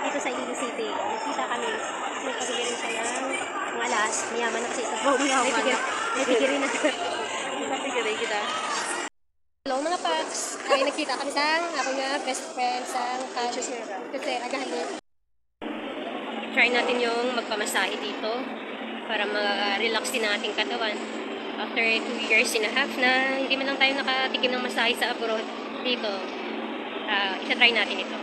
dito sa Iloilo City. Nakita kami. Nagpabili rin siya ng mga alas. Mayaman na kasi ito. May pigirin na. Napigirin kita. Hello mga paps. Ay nakita kami sa ako nga best friend sa kasi agahan. Try natin yung magpamasahe dito para ma-relax din ang ating katawan. After 2 years and a half na hindi man lang tayo nakatikim ng masahe sa abroad dito, isa-try natin ito.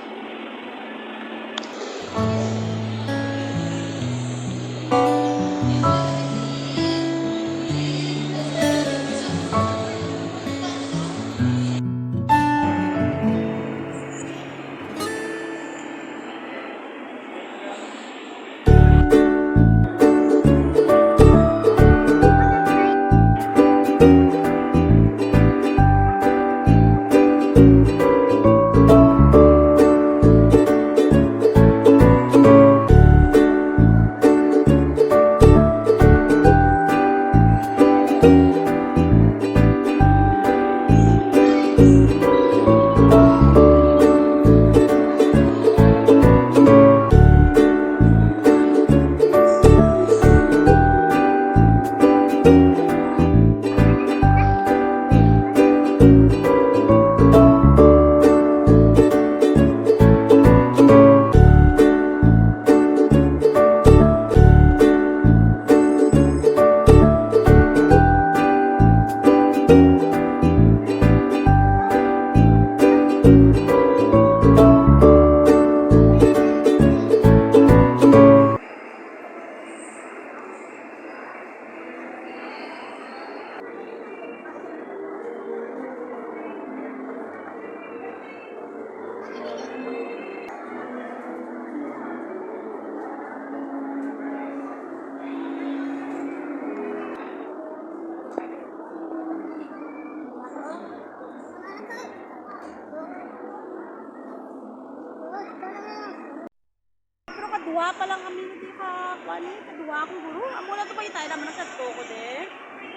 Kadua pa lang kami hindi ka kwani. Kadua akong guru. Amo na ito pa itay naman ang satko ko din.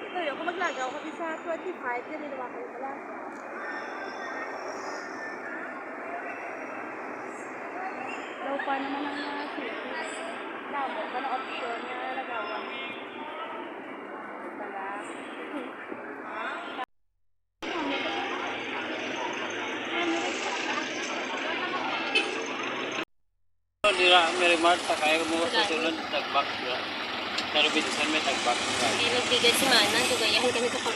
Ito yun, kung maglagaw kami sa 25, yan nila kayo pala. Daw pa naman ang city. Damo pa na option niya lagawan. Pala. Dira Merimar sa kaya mo susunod tagbak dira. Pero bidisan may tagbak. Eh nagbigay si Mana, dugayahan kami kapag